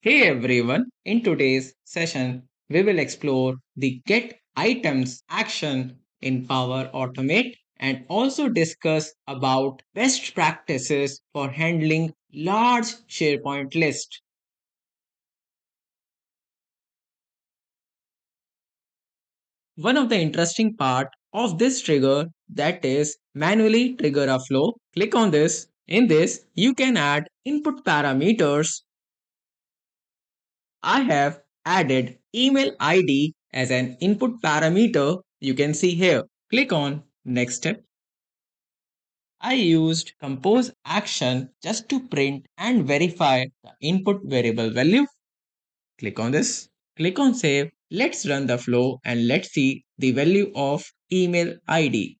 Hey everyone, in today's session, we will explore the get items action in Power Automate and also discuss about best practices for handling large SharePoint list. One of the interesting part of this trigger that is manually trigger a flow. Click on this. In this, you can add input parameters. I have added email ID as an input parameter. You can see here. Click on next step. I used compose action just to print and verify the input variable value. Click on this. Click on save. Let's run the flow and let's see the value of email ID.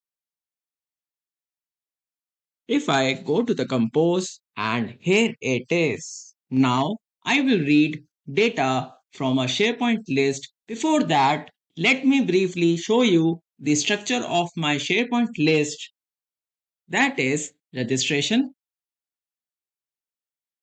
If I go to the compose and here it is. Now I will read data from a SharePoint list. Before that, let me briefly show you the structure of my SharePoint list. That is registration.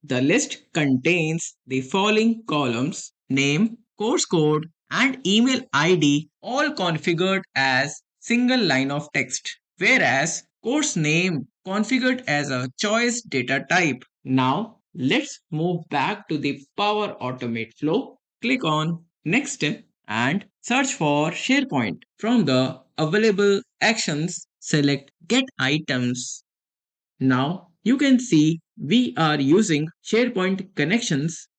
The list contains the following columns: name, course code, and email ID, all configured as single line of text, whereas course name configured as a choice data type. Now, let's move back to the Power Automate flow. Click on Next Step and search for SharePoint. From the available actions, select Get Items. Now you can see we are using SharePoint connections.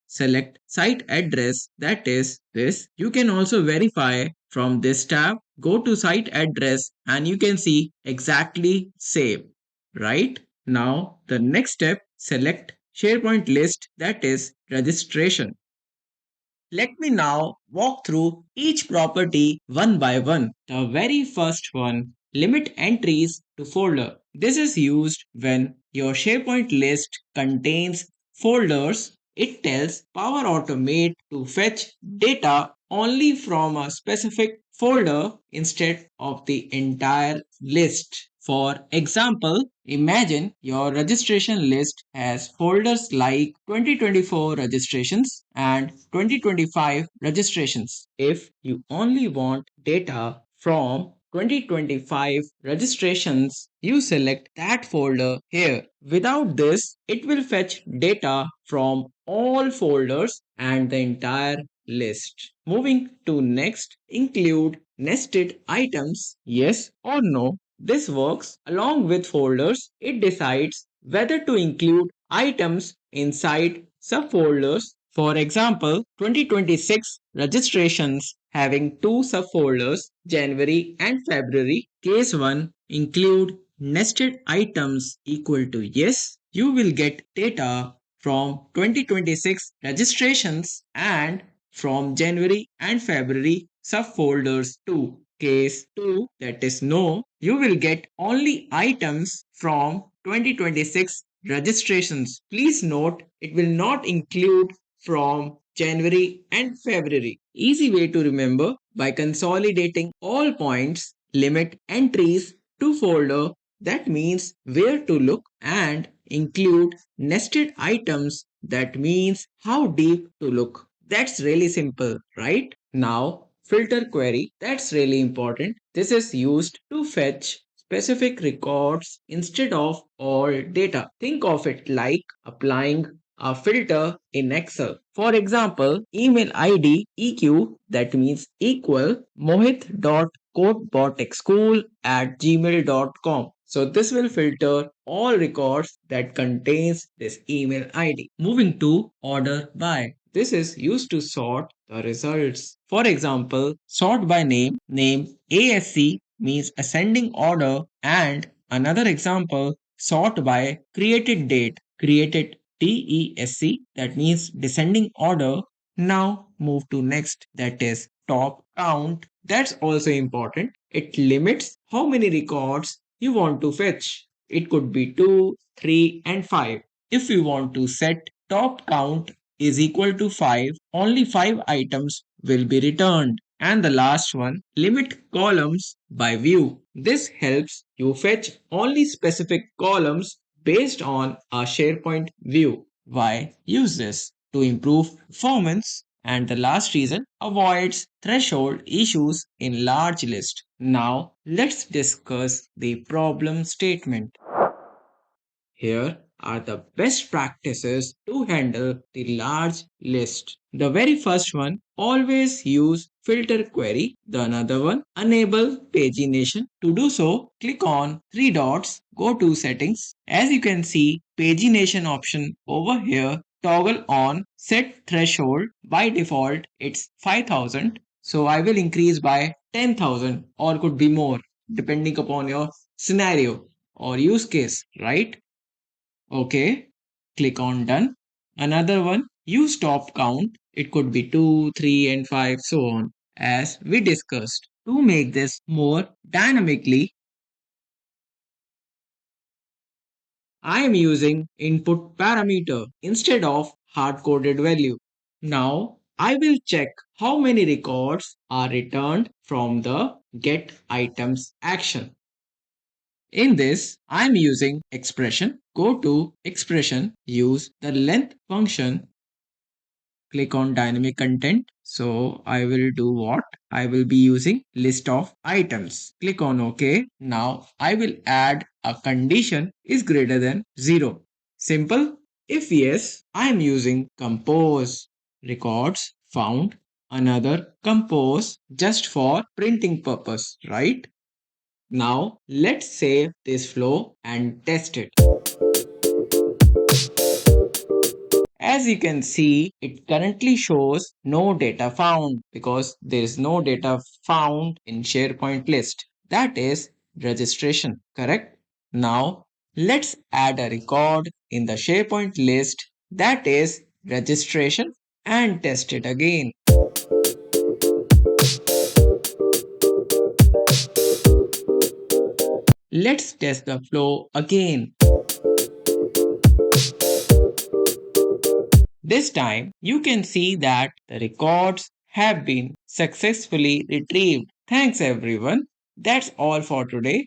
Select site address, that is this. You can also verify from this tab. Go to site address and you can see exactly same. Right? Now the next step, select SharePoint list, that is registration. Let me now walk through each property one by one. The very first one, limit entries to folder. This is used when your SharePoint list contains folders. It tells Power Automate to fetch data only from a specific folder instead of the entire list. For example, imagine your registration list has folders like 2024 registrations and 2025 registrations. If you only want data from 2025 registrations, you select that folder here. Without this, it will fetch data from all folders and the entire list. Moving to next, include nested items, yes or no. This works along with folders. It decides whether to include items inside subfolders. For example, 2026 registrations having two subfolders, January and February. Case 1, include nested items equal to yes. You will get data from 2026 registrations and from January and February subfolders too. Case 2, that is no, you will get only items from 2026 registrations. Please note it will not include from January and February. Easy way to remember: by consolidating all points, limit entries to folder, that means where to look, and include nested items, that means how deep to look. That's really simple, right? Now, filter query, that's really important. This is used to fetch specific records instead of all data. Think of it like applying a filter in Excel. For example, email ID EQ, that means equal mohit.codebotexchool@gmail.com. So this will filter all records that contains this email ID. Moving to order by. This is used to sort the results. For example, sort by name. Name ASC means ascending order, and another example, sort by created date. Created DESC, that means descending order. Now move to next, that is top count. That's also important. It limits how many records you want to fetch. It could be 2, 3, and 5. If you want to set top count is equal to 5, only 5 items will be returned. And the last one, limit columns by view. This helps you fetch only specific columns based on a SharePoint view. Why use this? to improve performance. And the last reason avoids threshold issues in large list. Now let's discuss the problem statement. Here are the best practices to handle the large list. The very first one, always use filter query. The another one, enable pagination. To do so, click on three dots, go to settings. As you can see, pagination option over here, toggle on set threshold. By default, it's 5000. So I will increase by 10,000 or could be more depending upon your scenario or use case, right? Okay, click on done. Another one, use stop count. It could be 2, 3, and 5, so on. As we discussed, to make this more dynamically, I am using input parameter instead of hard coded value. Now, I will check how many records are returned from the get items action. In this, I'm using expression. Go to expression, use the length function, click on dynamic content. So I will do what? I will be using list of items. Click on OK. Now I will add a condition is greater than 0. Simple. If yes, I am using compose records found another compose just for printing purpose, right? Now let's save this flow and test it. As you can see, it currently shows no data found because there is no data found in SharePoint list. That is registration, correct? Now let's add a record in the SharePoint list that is registration and test it again. Let's test the flow again. This time, you can see that the records have been successfully retrieved. Thanks everyone. That's all for today.